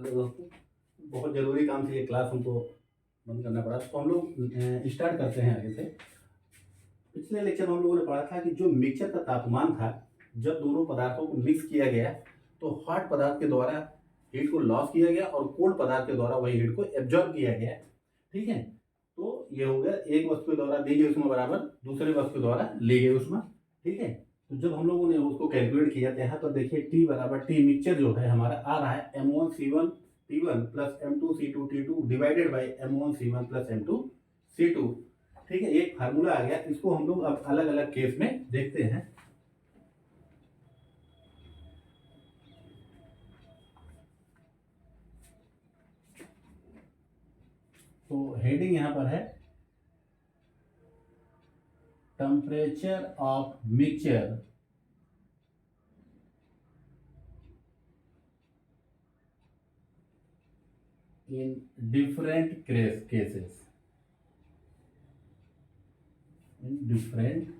Hello दोस्तों, बहुत ज़रूरी काम से ये क्लास हमको बंद करना पड़ा, तो हम लोग स्टार्ट करते हैं आगे से। पिछले लेक्चर में हम लोगों ने पढ़ा था कि जो मिक्सचर का तापमान था, जब दोनों पदार्थों को मिक्स किया गया तो हॉट पदार्थ के द्वारा हीट को लॉस किया गया और कोल्ड पदार्थ के द्वारा वही हीट को एब्जॉर्ब किया गया। ठीक है, तो ये हो गया एक वस्तु के द्वारा दी गई ऊष्मा बराबर दूसरे वस्तु के द्वारा ली गई ऊष्मा। ठीक है, तो जब हम लोगों ने उसको कैलकुलेट किया तो यहाँ पर देखिए टी बराबर टी मिक्सचर जो है हमारा आ रहा है M1C1T1 plus M2C2T2 divided by M1C1 plus M2C2। ठीक है, एक फार्मूला आ गया, इसको हम लोग अब अलग अलग केस में देखते हैं। तो हेडिंग यहां पर है temperature of mixture in different cases, in different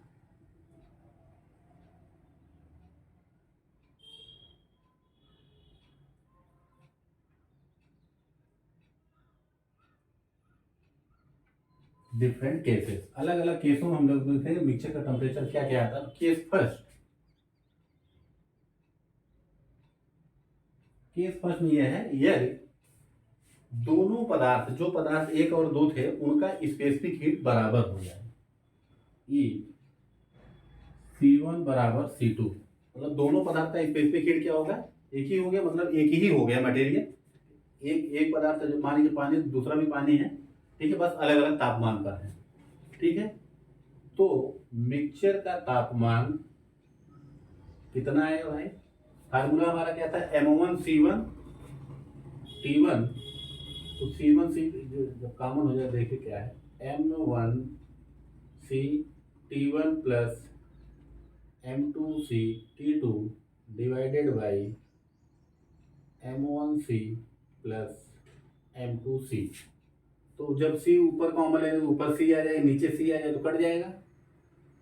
cases, अलग अलग केसों में हम लोग देखते हैं मिक्सचर का टेम्परेचर क्या क्या आता है। केस फर्स्ट में यह है, यदि दोनों पदार्थ, जो पदार्थ एक और दो थे, उनका स्पेसिफिक हीट बराबर हो जाए, ई C1 बराबर C2, मतलब दोनों पदार्थ का स्पेसिफिक हीट क्या होगा, एक ही हो गया, मतलब एक ही हो गया मटेरियल। एक पदार्थ जो मान लीजिए पानी, दूसरा भी पानी है। ठीक है, बस अलग अलग तापमान पर है। ठीक है, तो मिक्सचर का तापमान कितना है भाई, फार्मूला हमारा क्या था, M1C1T1, तो C1C जब कॉमन हो जाए देखिए क्या है, M1C T1 plus M2C T2 divided by M1C plus M2C। तो जब C ऊपर कॉमन है, ऊपर C आ जाए, नीचे C आ जाए तो कट जाएगा।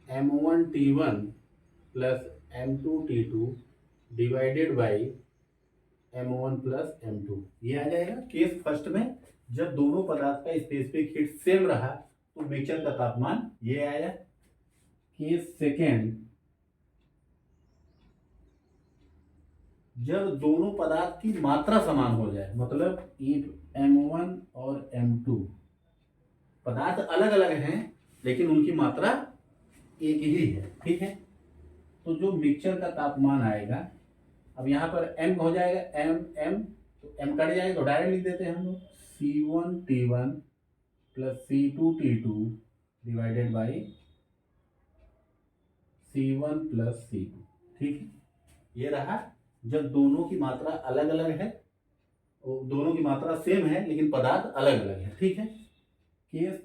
M1T1 plus M2T2 divided by M1 plus M2, ये आ जाएगा केस फर्स्ट में। जब दोनों पदार्थ का स्पेसिफिक हीट सेम रहा तो मिक्सचर का तापमान ये आया। केस सेकेंड, जब दोनों पदार्थ की मात्रा समान हो जाए, मतलब इफ M1 और M2 पदार्थ अलग अलग हैं लेकिन उनकी मात्रा एक ही है। ठीक है, तो जो मिक्सचर का तापमान आएगा, अब यहाँ पर m हो जाएगा, m तो m कट जाएगा तो डायरेक्ट लिख देते हैं हम लोग C1T1 plus C2T2 divided by C1 plus C2। ठीक है, ये रहा जब दोनों की मात्रा अलग अलग है, दोनों की मात्रा सेम है लेकिन पदार्थ अलग अलग है। ठीक है, केस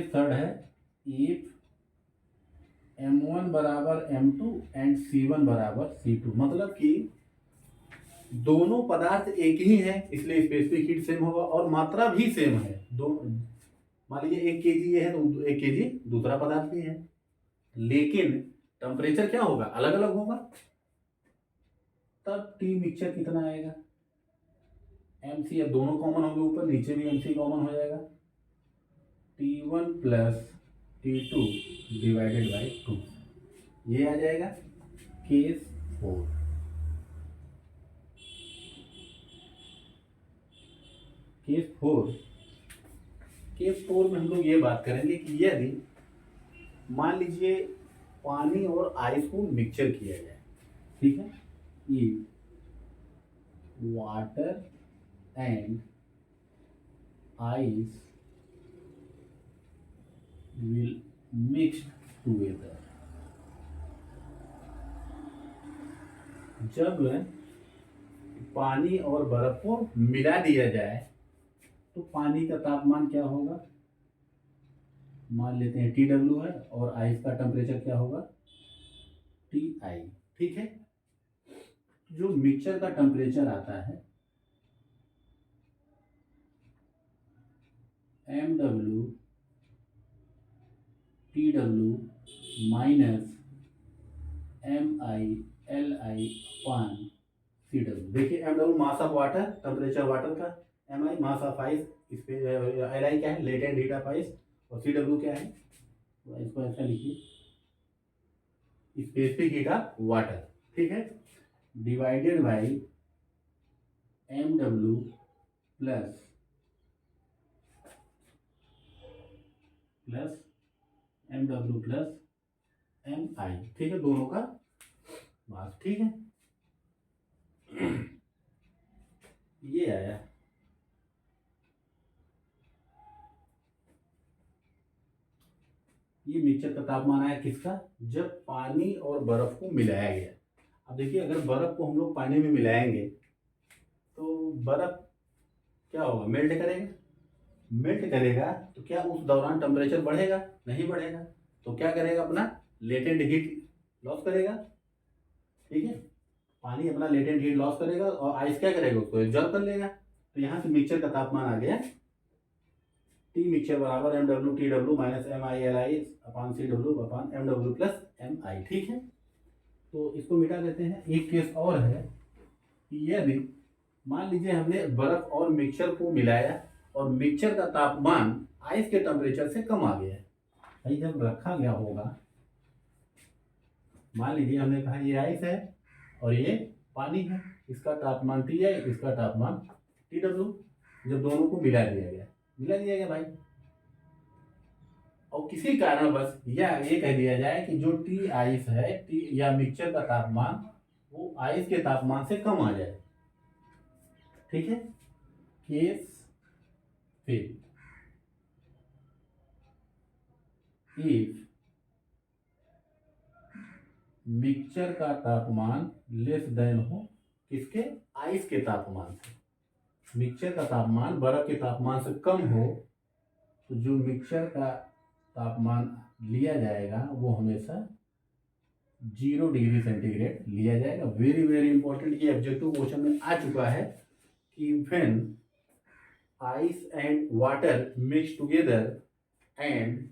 थर्ड है इफ M1 बराबर M2 एंड C1 बराबर C2, मतलब कि दोनों पदार्थ एक ही है इसलिए स्पेसिफिक हीट सेम होगा और मात्रा भी सेम है। दो, मान लीजिए 1 kg ये है तो 1 kg दूसरा पदार्थ भी है, लेकिन टेम्परेचर क्या होगा, अलग अलग होगा। तब टी मिक्सचर कितना आएगा, MC, अब दोनों कॉमन होंगे, ऊपर नीचे भी MC कॉमन हो जाएगा, T1 plus T2 divided by 2, ये आ जाएगा केस फोर। केस फोर में हम लोग ये बात करेंगे कि यदि मान लीजिए पानी और आइस को मिक्सचर किया जाए। ठीक है, ये water and ice will mix together, जब पानी और बर्फ को मिला दिया जाए तो पानी का तापमान क्या होगा, मान लेते हैं TW है, और आइस का टेम्परेचर क्या होगा, TI। ठीक है, जो मिक्सचर का टेम्परेचर आता है MW TW minus MI Li/CW। देखिए MW mass of water, temperature water का, Mi मास ऑफ आइस, इस पे Li क्या है, लेटेंट हीट ऑफ आइस, और Cw क्या है, तो इसको ऐसा लिखिए, स्पेसिफिक हीट ऑफ वाटर, ठीक है, divided by MW plus MW plus Mi, ठीक है, दोनों का मास, ठीक है। ये आया, ये मिक्सचर का तापमान आया किसका, जब पानी और बर्फ को मिलाया गया। अब देखिए अगर बर्फ को हम लोग पानी में मिलाएंगे तो बर्फ क्या होगा, मेल्ट करेगा, मेल्ट करेगा तो क्या उस दौरान टेम्परेचर बढ़ेगा, नहीं बढ़ेगा, तो क्या करेगा, अपना लेटेंट हीट लॉस करेगा, ठीक है, पानी अपना लेटेंट हीट लॉस करेगा और आइस क्या करेगा, उसको एब्जॉर्ब कर लेगा। तो यहाँ से मिक्सचर का तापमान आ गया टी मिक्सचर बराबर MW/TW minus MI/LI/CW/MW plus Mi, ठीक है। तो इसको मिटा देते हैं। एक केस और है कि यदि मान लीजिए हमने बर्फ और मिक्सचर को मिलाया और मिक्सचर का तापमान आइस के टेम्परेचर से कम आ गया है, भाई जब रखा गया होगा, मान लीजिए हमने कहा ये आइस है और ये पानी है, इसका तापमान Ti, इसका तापमान TW, जब दोनों को मिला दिया गया भाई, और किसी कारणवश या ये कह दिया जाए कि जो टी आइस है, टी या मिक्सचर का तापमान वो आइस के तापमान से कम आ जाए, ठीक है। केस फिर इफ मिक्सचर का तापमान लेस देन हो किसके, आइस के तापमान से, मिक्सचर का तापमान बर्फ के तापमान से कम हो तो जो मिक्सचर का तापमान लिया जाएगा वो हमेशा 0 डिग्री सेंटीग्रेड लिया जाएगा। वेरी वेरी इंपॉर्टेंट, ये ऑब्जेक्टिव क्वेश्चन में आ चुका है कि when ice and water mix together and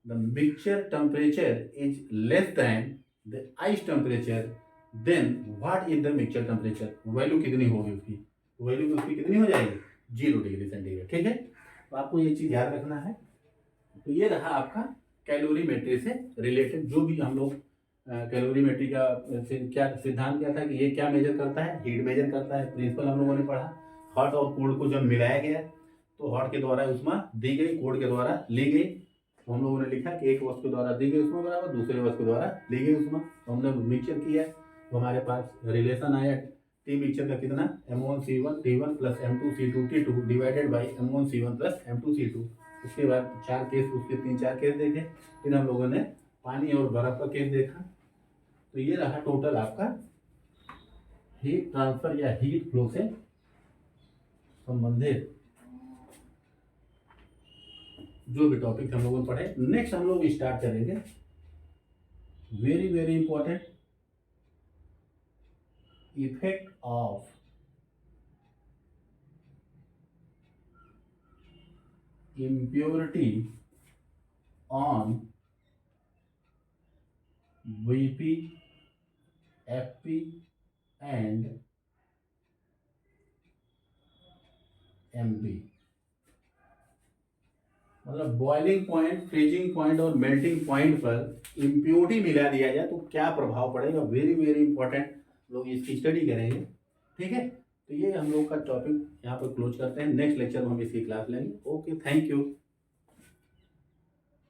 the mixture temperature is less than the ice temperature, then what is the mixture temperature, value कितनी होगी उसकी, वैल्यू उसकी कितनी हो जाएगी, 0 डिग्री सेंटीग्रेड, ठीक है। तो आपको ये चीज़ याद रखना है। तो ये रहा आपका कैलोरीमेट्री से रिलेटेड, जो भी हम लोग कैलोरीमेट्री का क्या सिद्धांत क्या था कि ये क्या मेजर करता है, हीट मेजर करता है, प्रिंसिपल हम लोगों ने पढ़ा। हॉट और कोल्ड को जब मिलाया गया तो हॉट के द्वारा उष्मा दी गई, कोल्ड के द्वारा ली गई, तो हम लोगों ने लिखा कि एक वस्तु द्वारा दी गई उष्मा बराबर दूसरे वस्तु द्वारा ली गई उष्मा। तो हमने मिक्सचर किया तो हमारे पास रिलेशन आया टी मिक्सचर का कितना, M1C1T1 plus M2C2T2 divided by M1C1 plus M2C2। उसके बाद 4 केस, उसके 3-4 केस देखे, फिर हम लोगों ने पानी और बर्फ का केस देखा। तो ये रहा टोटल आपका हीट ट्रांसफर या हीट फ्लो से संबंधित जो भी टॉपिक हम लोगों ने पढ़े। नेक्स्ट हम लोग स्टार्ट करेंगे, very very important, effect of impurity on VP, FP and MP। मतलब बॉइलिंग पॉइंट, फ्रीजिंग पॉइंट और मेल्टिंग पॉइंट पर इम्प्योरिटी मिला दिया जाए तो क्या प्रभाव पड़ेगा, वेरी वेरी इंपॉर्टेंट, लोग इसकी स्टडी करेंगे, ठीक है। तो ये हम लोग का टॉपिक यहाँ पर क्लोज करते हैं। नेक्स्ट लेक्चर में हम इसकी क्लास लेंगे। Okay, thank you.